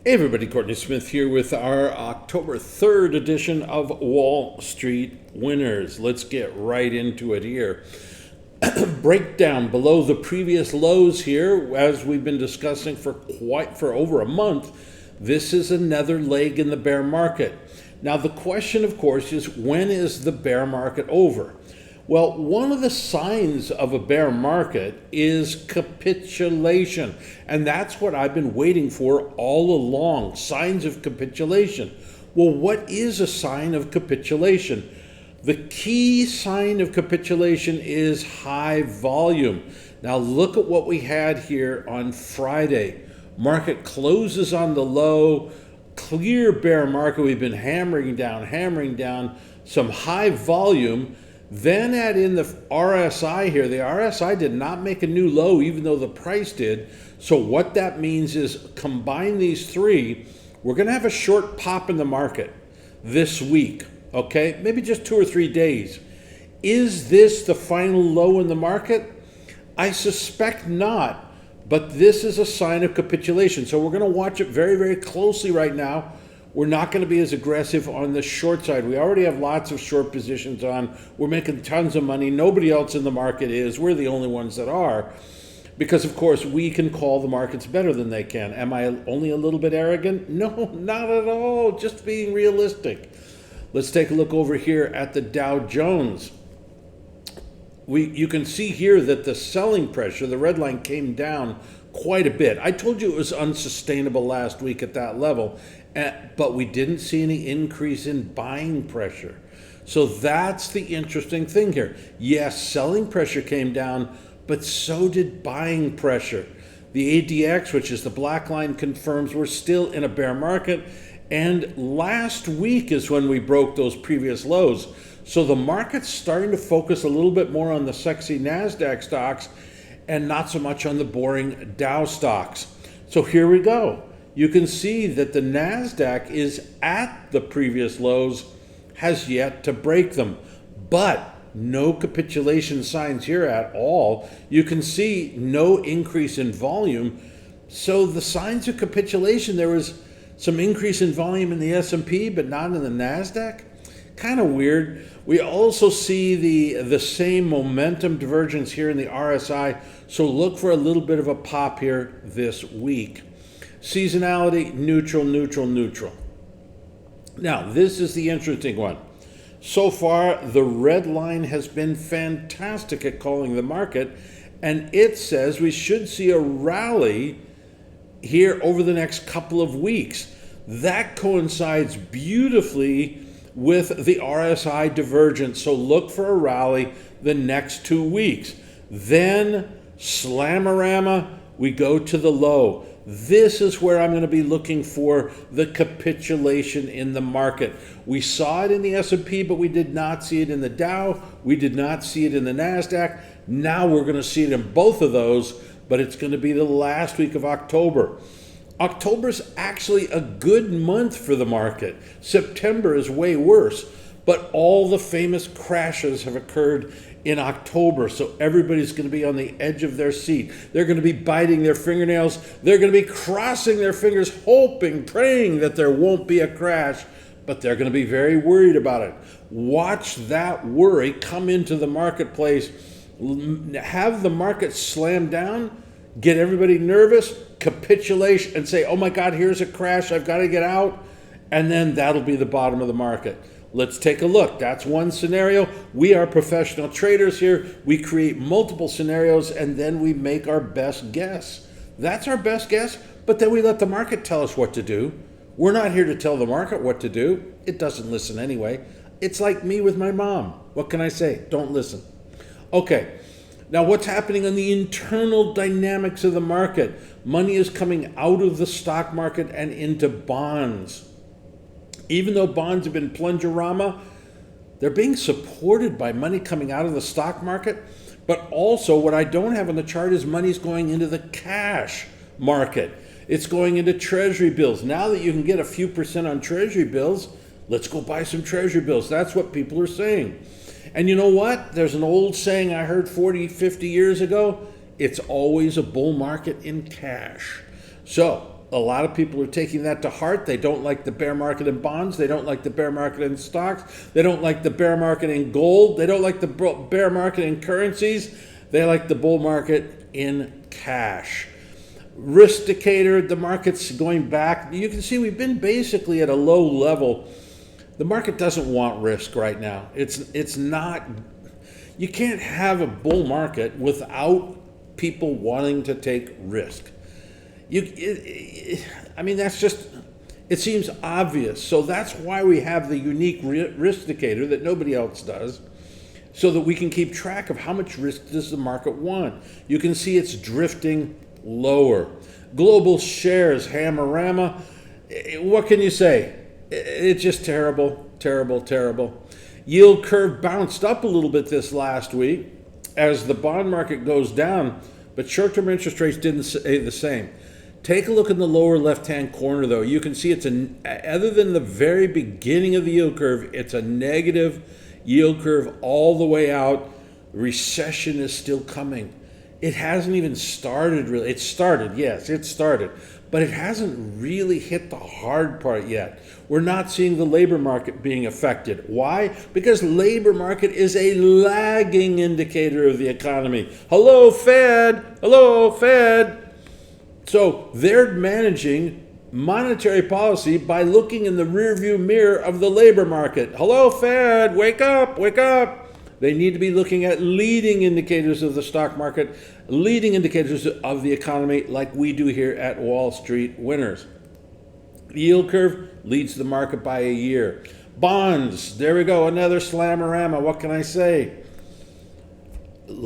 Hey everybody, Courtney Smith here with our October 3rd edition of Wall Street Winners. Let's get right into it here. Breakdown below the previous lows here, as we've been discussing for over a month. This is another leg in the bear market. Now the question, of course, is when is the bear market over? Well, one of the signs of a bear market is capitulation. And that's what I've been waiting for all along, signs of capitulation. Well, what is a sign of capitulation? The key sign of capitulation is high volume. Now look at what we had here on Friday. Market closes on the low, clear bear market. We've been hammering down, some high volume. Then add in the RSI here. The RSI did not make a new low, even though the price did. So what that means is combine these three, we're going to have a short pop in the market this week, okay? Maybe just 2 or 3 days. Is this the final low in the market? I suspect not, but this is a sign of capitulation. So we're going to watch it very, very closely right now. We're not going to be as aggressive on the short side. We already have lots of short positions on. We're making tons of money. Nobody else in the market is. We're the only ones that are. Because, of course, we can call the markets better than they can. Am I only a little bit arrogant? No, not at all. Just being realistic. Let's take a look over here at the Dow Jones. You can see here that the selling pressure, the red line, came down quite a bit. I told you it was unsustainable last week at that level, but we didn't see any increase in buying pressure. So that's the interesting thing here. Yes, selling pressure came down, but so did buying pressure. The ADX, which is the black line, confirms we're still in a bear market, and last week is when we broke those previous lows. So the market's starting to focus a little bit more on the sexy NASDAQ stocks and not so much on the boring Dow stocks. So here we go. You can see that the NASDAQ is at the previous lows, has yet to break them, but no capitulation signs here at all. You can see no increase in volume. So the signs of capitulation, there was some increase in volume in the S&P, but not in the NASDAQ. Kind of weird. We also see the same momentum divergence here in the RSI, so look for a little bit of a pop here this week. Seasonality, neutral, neutral, neutral. Now, this is the interesting one. So far, the red line has been fantastic at calling the market, and it says we should see a rally here over the next couple of weeks. That coincides beautifully with the RSI divergence, so look for a rally the next 2 weeks. Then, slamorama, we go to the low. This is where I'm going to be looking for the capitulation in the market. We saw it in the S&P, but we did not see it in the Dow. We did not see it in the NASDAQ. Now we're going to see it in both of those, but it's going to be the last week of October. October's actually a good month for the market. September is way worse, but all the famous crashes have occurred in October, so everybody's going to be on the edge of their seat. They're going to be biting their fingernails. They're going to be crossing their fingers, hoping, praying that there won't be a crash, but they're going to be very worried about it. Watch that worry come into the marketplace, have the market slam down, get everybody nervous, capitulation, and say, oh my God, here's a crash, I've got to get out, and then that'll be the bottom of the market. Let's take a look. That's one scenario. We are professional traders here. We create multiple scenarios, and then we make our best guess. That's our best guess, but then we let the market tell us what to do. We're not here to tell the market what to do. It doesn't listen anyway. It's like me with my mom. What can I say? Don't listen. Okay. Now, what's happening on the internal dynamics of the market? Money is coming out of the stock market and into bonds. Even though bonds have been plungerama, they're being supported by money coming out of the stock market. But also, what I don't have on the chart is money's going into the cash market. It's going into treasury bills. Now that you can get a few percent on treasury bills, let's go buy some treasury bills. That's what people are saying. And you know what? There's an old saying I heard 40, 50 years ago. It's always a bull market in cash. So a lot of people are taking that to heart. They don't like the bear market in bonds. They don't like the bear market in stocks. They don't like the bear market in gold. They don't like the bear market in currencies. They like the bull market in cash. Risk indicator, the market's going back. You can see we've been basically at a low level. The market doesn't want risk right now. It's not, you can't have a bull market without people wanting to take risk. That's just, it seems obvious. So that's why we have the unique risk indicator that nobody else does, so that we can keep track of how much risk does the market want. You can see it's drifting lower. Global shares, hammer-rammer. What can you say? It's just terrible, terrible, terrible. Yield curve bounced up a little bit this last week as the bond market goes down, but short-term interest rates didn't say the same. Take a look in the lower left-hand corner, though. You can see other than the very beginning of the yield curve, it's a negative yield curve all the way out. Recession is still coming. It hasn't even started, really. It started, yes, it started. But it hasn't really hit the hard part yet. We're not seeing the labor market being affected. Why? Because labor market is a lagging indicator of the economy. Hello, Fed. Hello, Fed. So they're managing monetary policy by looking in the rearview mirror of the labor market. Hello, Fed, wake up, wake up. They need to be looking at leading indicators of the stock market, leading indicators of the economy, like we do here at Wall Street Winners. The yield curve leads the market by a year. Bonds, there we go, another slamorama. What can I say?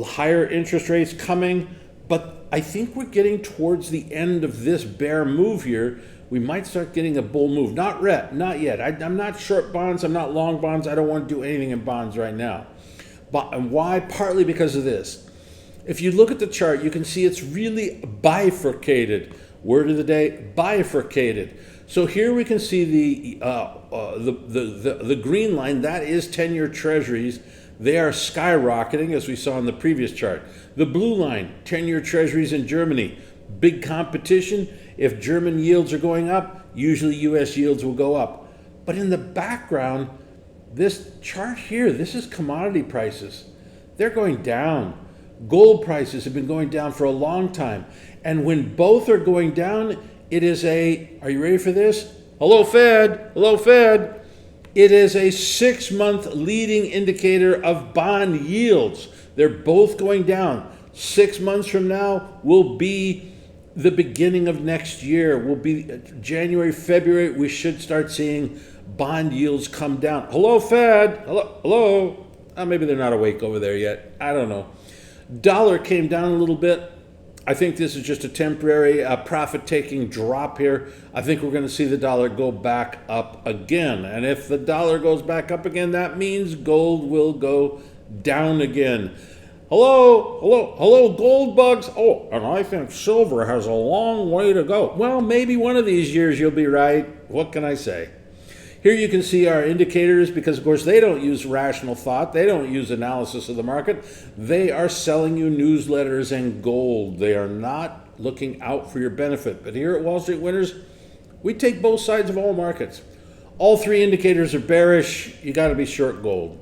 Higher interest rates coming, but I think we're getting towards the end of this bear move here. We might start getting a bull move. Not yet. I'm not short bonds. I'm not long bonds. I don't want to do anything in bonds right now. But why? Partly because of this. If you look at the chart, you can see it's really bifurcated. Word of the day, bifurcated. So here we can see the green line. That is 10-year treasuries. They are skyrocketing, as we saw in the previous chart. The blue line, 10-year treasuries in Germany. Big competition. If German yields are going up, usually U.S. yields will go up. But in the background, this chart here, this is commodity prices. They're going down. Gold prices have been going down for a long time. And when both are going down, it is are you ready for this? Hello, Fed. Hello, Fed. It is a 6-month leading indicator of bond yields. They're both going down. 6 months from now will be the beginning of next year. Will be January, February. We should start seeing bond yields come down. Hello, Fed. Hello. Hello. Maybe they're not awake over there yet. I don't know. Dollar came down a little bit. I think this is just a temporary profit-taking drop here. I think we're going to see the dollar go back up again. And if the dollar goes back up again, that means gold will go down again. Hello, hello, hello, gold bugs. Oh, and I think silver has a long way to go. Well, maybe one of these years you'll be right. What can I say? Here you can see our indicators, because of course they don't use rational thought. They don't use analysis of the market. They are selling you newsletters and gold. They are not looking out for your benefit. But here at Wall Street Winners, we take both sides of all markets. All three indicators are bearish. You got to be short gold.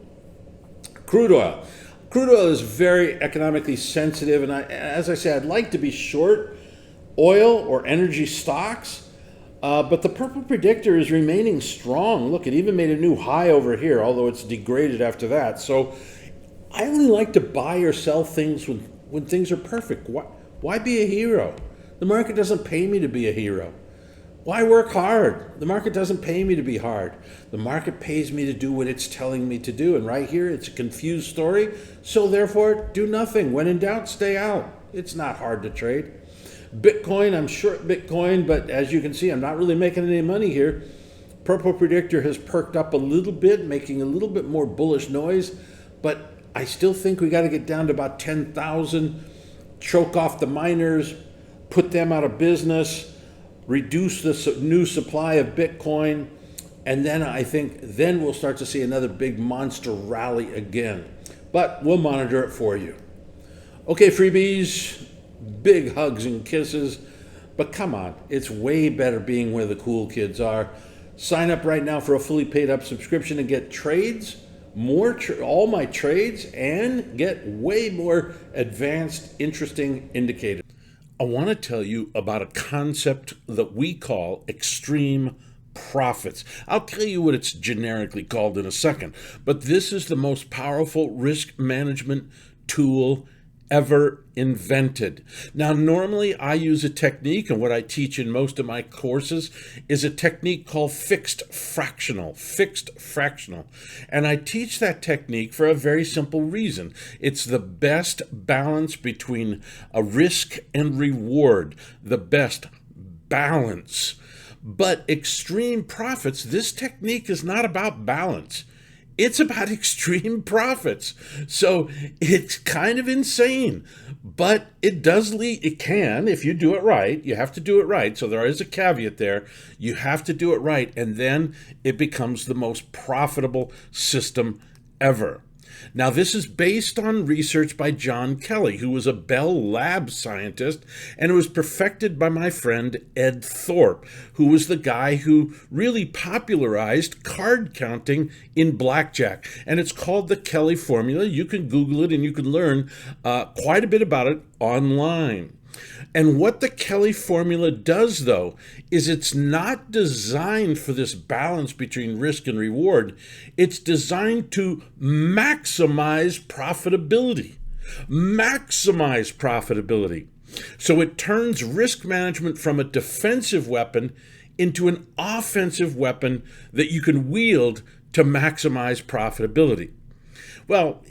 Crude oil. Crude oil is very economically sensitive, and as I said, I'd like to be short oil or energy stocks. But the purple predictor is remaining strong. Look, it even made a new high over here, although it's degraded after that. So I only like to buy or sell things when things are perfect. Why be a hero? The market doesn't pay me to be a hero. Why work hard? The market doesn't pay me to be hard. The market pays me to do what it's telling me to do. And right here, it's a confused story. So therefore, do nothing. When in doubt, stay out. It's not hard to trade. Bitcoin, I'm short Bitcoin, but as you can see, I'm not really making any money here. Purple predictor has perked up a little bit, making a little bit more bullish noise, but I still think we got to get down to about 10,000, choke off the miners, put them out of business, reduce the new supply of Bitcoin, and then I think we'll start to see another big monster rally again. But we'll monitor it for you. Okay, freebies. Big hugs and kisses. But come on, it's way better being where the cool kids are. Sign up right now for a fully paid up subscription and get trades, all my trades, and get way more advanced, interesting indicators. I want to tell you about a concept that we call extreme profits. I'll tell you what it's generically called in a second, but this is the most powerful risk management tool ever invented. Now, normally I use a technique, and what I teach in most of my courses is a technique called fixed fractional. And I teach that technique for a very simple reason. It's the best balance between a risk and reward, the best balance. But extreme profits, this technique is not about balance. It's about extreme profits. So it's kind of insane, but it can, if you do it right. You have to do it right. So there is a caveat there. You have to do it right, and then it becomes the most profitable system ever. Now, this is based on research by John Kelly, who was a Bell Labs scientist, and it was perfected by my friend Ed Thorpe, who was the guy who really popularized card counting in blackjack. And it's called the Kelly formula. You can Google it and you can learn quite a bit about it online. And what the Kelly formula does, though, is it's not designed for this balance between risk and reward. It's designed to maximize profitability. So it turns risk management from a defensive weapon into an offensive weapon that you can wield to maximize profitability. Well,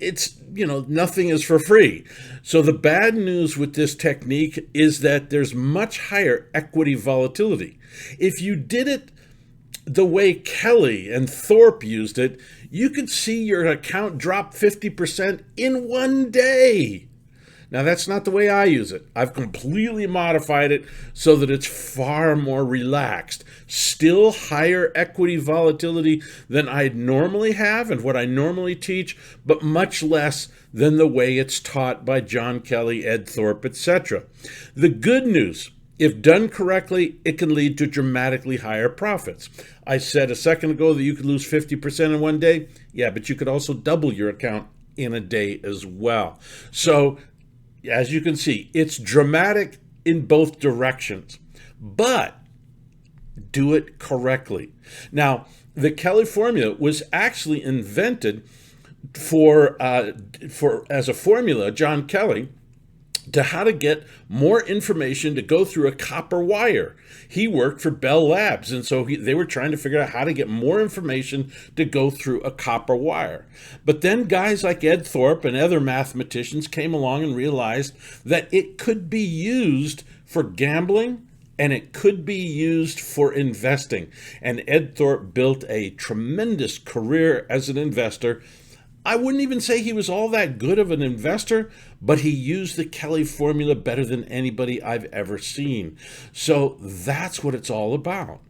nothing is for free. So the bad news with this technique is that there's much higher equity volatility. If you did it the way Kelly and Thorpe used it, you could see your account drop 50% in one day. Now, that's not the way I use it. I've completely modified it so that it's far more relaxed. Still higher equity volatility than I'd normally have and what I normally teach, but much less than the way it's taught by John Kelly, Ed Thorpe, etc. The good news, if done correctly, it can lead to dramatically higher profits. I said a second ago that you could lose 50% in one day. Yeah, but you could also double your account in a day as well. So, as you can see, it's dramatic in both directions, but do it correctly. Now, the Kelly formula was actually invented as a formula, John Kelly, to how to get more information to go through a copper wire. He worked for Bell Labs, and so they were trying to figure out how to get more information to go through a copper wire. But then guys like Ed Thorpe and other mathematicians came along and realized that it could be used for gambling and it could be used for investing. And Ed Thorpe built a tremendous career as an investor. I wouldn't even say he was all that good of an investor, but he used the Kelly formula better than anybody I've ever seen. So that's what it's all about.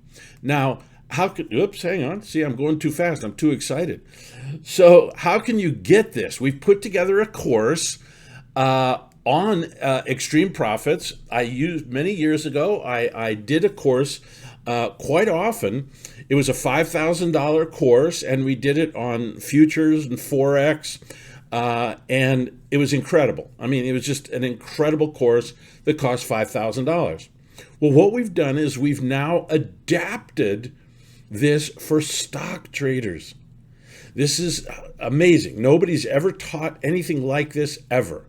Now, hang on. See, I'm going too fast. I'm too excited. So how can you get this? We've put together a course on extreme profits. Many years ago, I did a course quite often. It was a $5,000 course, and we did it on futures and Forex, and it was incredible. I mean, it was just an incredible course that cost $5,000. Well, what we've done is we've now adapted this for stock traders. This is amazing. Nobody's ever taught anything like this ever.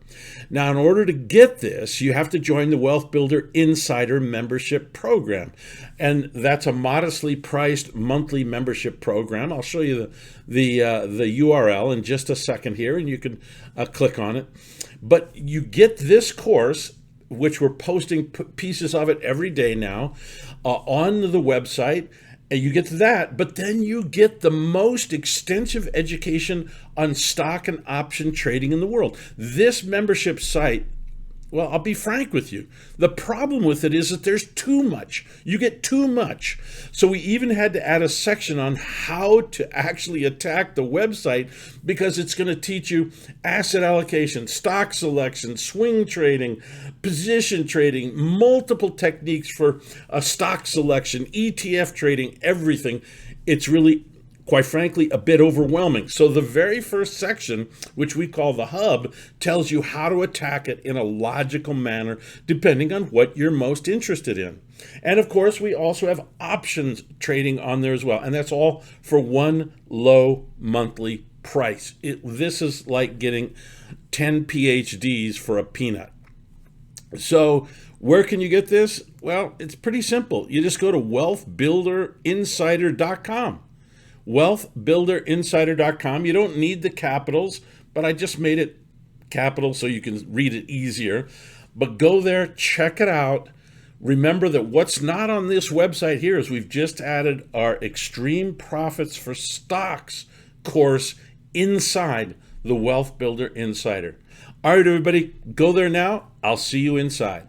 Now, in order to get this, you have to join the Wealth Builder Insider Membership Program. And that's a modestly priced monthly membership program. I'll show you the URL in just a second here, and you can click on it. But you get this course, which we're posting pieces of it every day now, on the website. You get that, but then you get the most extensive education on stock and option trading in the world. This membership site Well, I'll be frank with you. The problem with it is that there's too much. You get too much. So we even had to add a section on how to actually attack the website, because it's going to teach you asset allocation, stock selection, swing trading, position trading, multiple techniques for stock selection, ETF trading, everything. It's really, quite frankly, a bit overwhelming. So the very first section, which we call the hub, tells you how to attack it in a logical manner, depending on what you're most interested in. And of course, we also have options trading on there as well. And that's all for one low monthly price. This is like getting 10 PhDs for a peanut. So where can you get this? Well, it's pretty simple. You just go to wealthbuilderinsider.com. wealthbuilderinsider.com. You don't need the capitals, but I just made it capital so you can read it easier. But go there, check it out. Remember that what's not on this website here is we've just added our Extreme Profits for Stocks course inside the Wealth Builder Insider. All right, everybody, go there now. I'll see you inside.